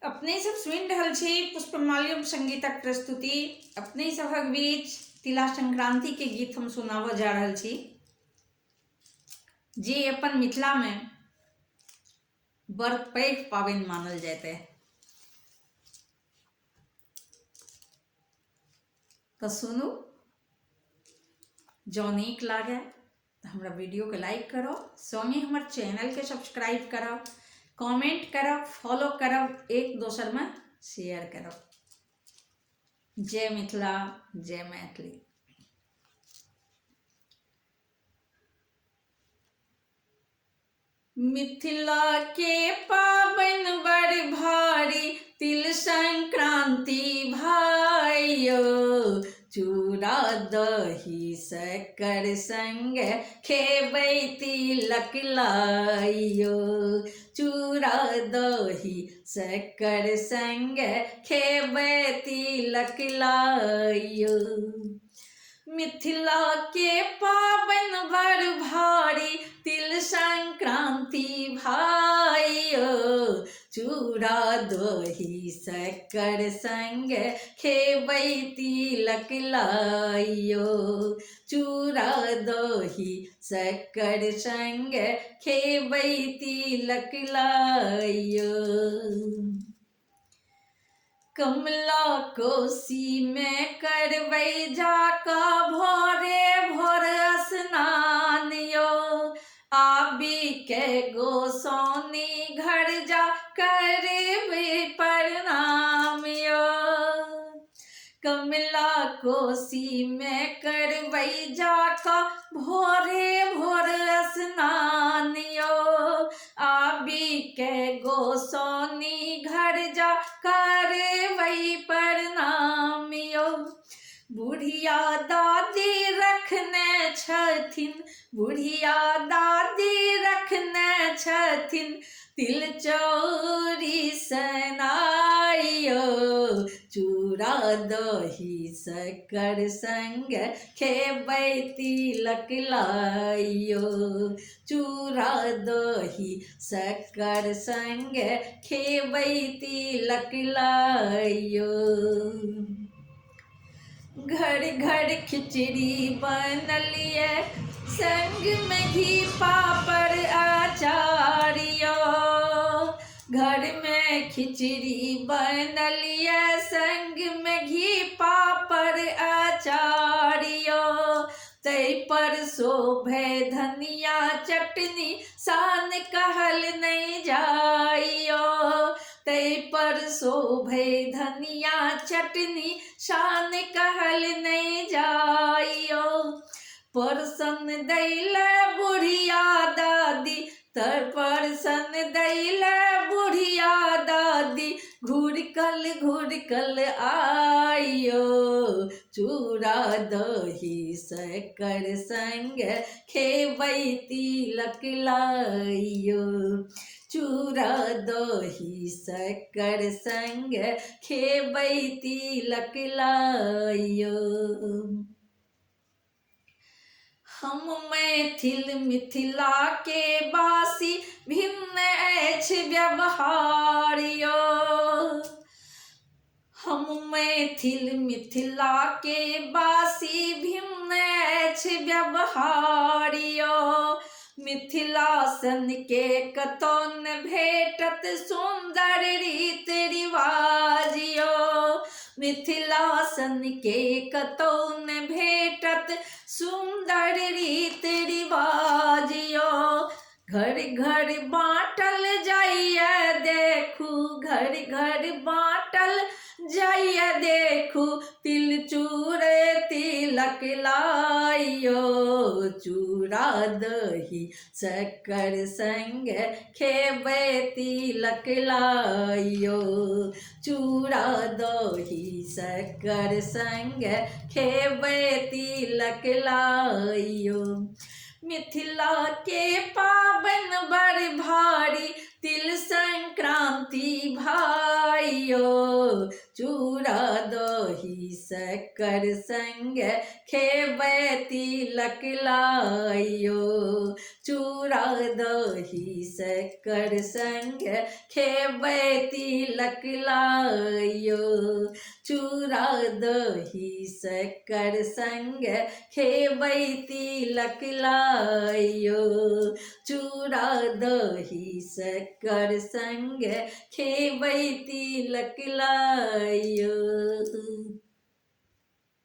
अपने सब सुनि रहल छी पुष्पमाल्यम संगीतक प्रस्तुति। अपने सभक बीच तिला संक्रांति के गीत हम सुनाबऽ जा रहल छी, जे अपन मिथिला में बड़ पैघ पाबनि मानल जाइत है। तो सुनू, जँ नीक लागे तो हमरा वीडियो के लाइक करो, संगे हमर चैनल के सब्सक्राइब करो, कमेंट करब, फॉलो करब, एक दोसर में शेयर करब। जय मिथिला, जय मैथिली। मिथिला के पाबनि बड़ भारी तिल संक्रांति भाइयो, चूड़ा दही शक्कर संग खेबै तिलक लाइयो। चूड़ा दही शक्कर संग खेबै तिलक लाइयो। मिथिला के पाबनि बड़ भारी तिल संक्रांति भाइयो, चूड़ा दही शक्कर संग खेबै तिलक लाइयो। चूड़ा दही शक्कर संग खेबै तिलक लाइयो। कमला कोसी में करबै जाका भोरे भोर स्नान यो, आबी के गोसाउनी घर जा करबै प्रणाम यो। कमला कोसी में करबै जाका भोरे भोर स्नान यो, आबी के गोसाउनी घर जा करबै प्रणाम यो। बुढ़िया दादी रखने छथिन, बुढ़िया दादी रखने छथिन तिल चौरी सनाइयो। चूड़ा दही शक्कर संग खेबै तिलक लाइयो। चूड़ा दही शक्कर संग खेबै तिलक लाइयो। घर घर खिचड़ी बनलिए, संग में घी पापड़ अचार यो। घर में खिचड़ी बनलिए, संग में घी पापड़ अचार यो। तै पर शोभे धनिया चटनी, सान कहल नहीं जाइयो। तै पर शोभे धनिया चटनी, शान कहल नहीं जाइयो। परसन दैले बुढ़िया दादी, तर परसन दैले बुढ़िया दादी, घुरकल आइयो। चूड़ा दही शक्कर संग खेबै तिलक लाइयो। चूड़ा दही शक्कर संग खेबै तिलक लाइयो। हम मैथिल मिथिला के बासी, भिन्न अछि व्यवहार यो। हम मैथिल मिथिला के बासी, भिन्न अछि व्यवहार यो। मिथिला सन के कतौ न भेटत सुंदर रीत रिवाज यो। मिथिला सन के कतौ न भेटत सुंदर रीत रिवाज यो। घर घर बाँटल जाइए देखू, घर घर बाँटल जाइए देखू, तिल चूड़े तिलक लाइयो। चूड़ा दही शक्कर संग खेबै तिलक लाइयो। चूड़ा दही शक्कर संग खेबै तिलक लाइयो। मिथिला के पाबनि बड़ भारी तिल संक्रांति भाइयो। चूड़ा दही शक्कर संग खेबै तिलक लाइयो। चूड़ा दही शक्कर संग खेबै तिलक लायो। चूड़ा दही शक्कर संग खेबै तिलक लायो। चूड़ा दही शक्कर संग खेबै तिलक लायो।